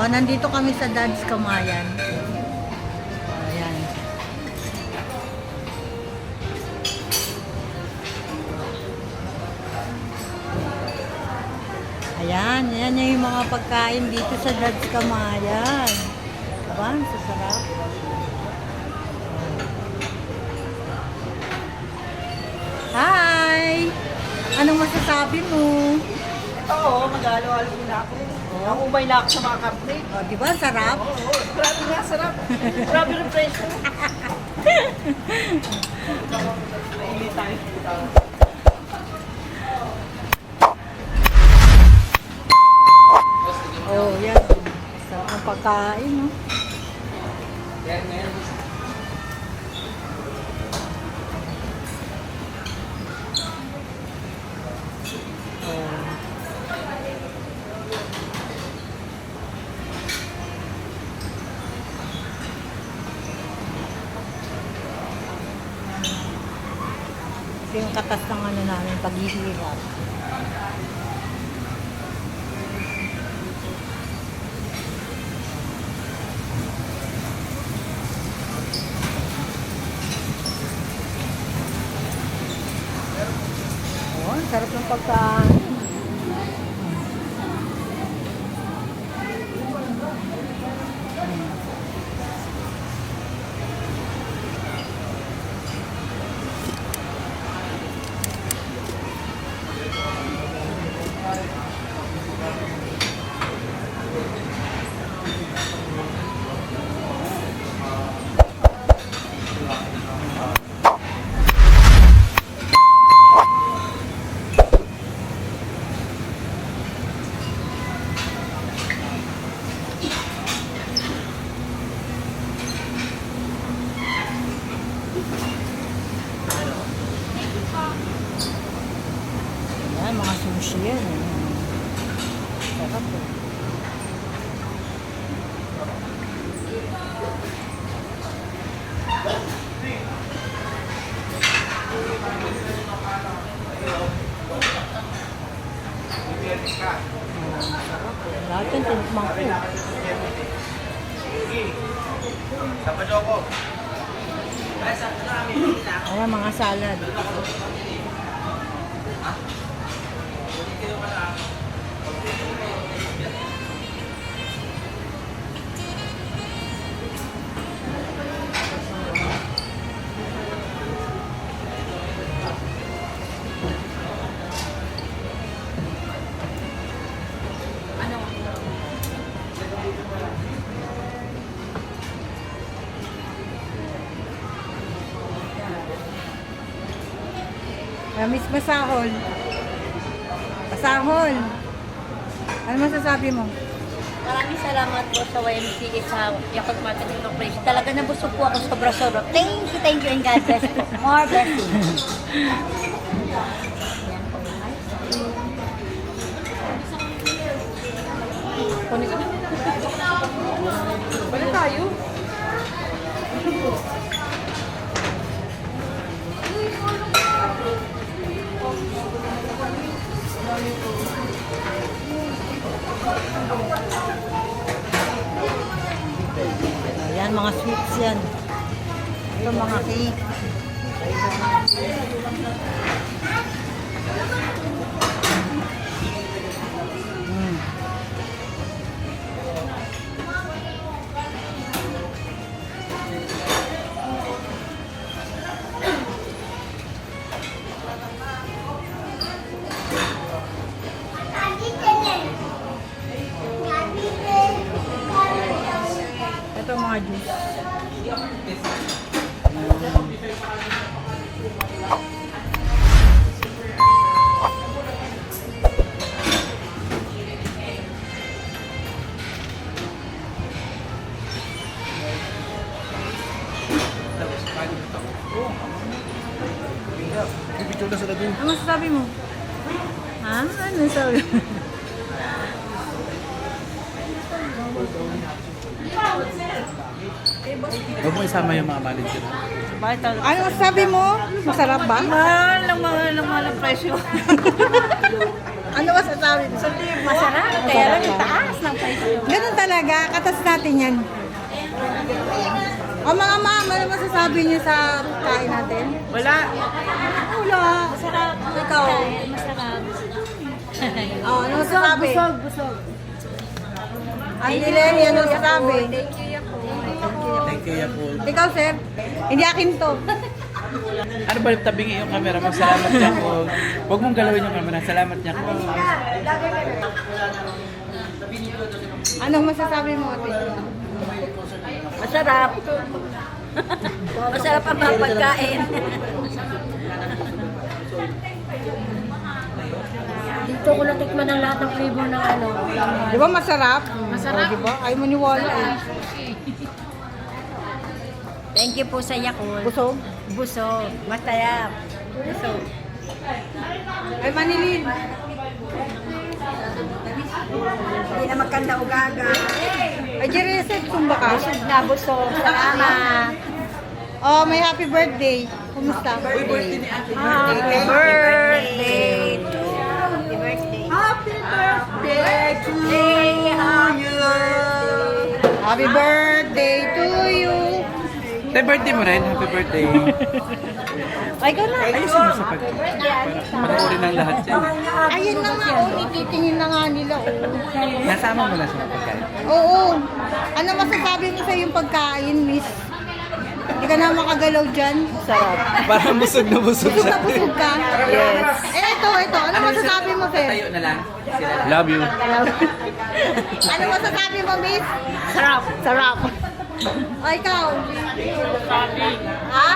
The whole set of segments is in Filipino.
nandito kami sa Dad's Kamayan. Ayan. Ayan, yan yung mga pagkain dito sa Dad's Kamayan. Diba? Sasarap. Hi! Anong masasabi mo? Oo, mag-alo-alo na ako. Nakubay na ako sa mga karne. O, diba? Sarap? Oo, grabe nga, sarap. Grabe rin presyo. Maili tayo. Oh, yan. Sarap ng pagkain, no? Ito yung katas ng ano namin, paghihirap. Oh, ang sarap ng pagkain. Ayan, mga sushi yan. Sarap po. Lahat yan, tinukmang ko. Ayan, mga salad. Miss Masahol. Masahol. Ano masasabi mo? Maraming salamat po sa YMCA sa Yakult Martin Operation. Talaga nabusog po ako sobra-sobra. Thank you, and God bless po. More blessings. Balik tayo. Ayan, mga sweets yan. Ito mga cake. Ito mga juice. Picture na sila dun. Ano masasabi mo? Ha? Ano sabi mo? Huwag mo isama yung mga manager. Bakit talaga? Ano masasabi mo? Masarap ba? Mahal ng presyo. Ano masasabi mo? Masarap. Kaya lang yung taas ng presyo. Ganun talaga, katas natin yan. O mga ma'am, ano masasabi niyo sa kain natin? Wala. Wala. Masarap. Ikaw? Masarap. Oh, ano masasabi? Busog. Auntie Lenny, ano masasabi? Thank you, Yakult. Thank you, Yakult. Ikaw, sir? Hindi akin to. Ano ba, tabingi yung camera mo? Salamat, Yakult. Huwag mong galawin yung camera. Salamat, Yakult. Anong masasabi mo, ate? Masarap. Masarap ang mga pagkain. Dito ko natikman ang lahat ng flavor ng ano. Di ba masarap? Masarap. Di ba? Ayaw maniwala eh. Thank you po sa Yakult. Busog? Busog. Masarap. Busog. Ay, Manilin. Hindi na magkanda o gaga. Ay, Jereset, sumba ka. Busog na busog. Salamat. Oh, may happy birthday. Kumusta? Happy birthday to you. Happy birthday to you. Happy birthday to you. Happy birthday mo rin. Happy birthday. Ay, ikaw na. Ayusin mo sa pag... Panoorin ng lahat yan. Ayun na nga, oh. Ititingin na nga nila, oh. Nasama mo na sa mga pagkain. Oo. Ano masasabi mo sa yung pagkain, miss? Hindi ka na makagalaw dyan. Sarap. Parang busog na busog Busog na busog ka? Yes. Eh, ito. Ano masasabi mo, sir? Tayo na lang. Love you. Ano masasabi mo, miss? Sarap. Sarap. O, ikaw? Ha?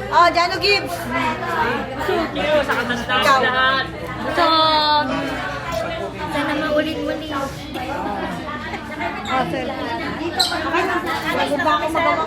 Oh, Jano Gibbs. Ikaw? Busog. Sana maulit-ulit. Oh, sir. Okay na. Bago ba ako magawa?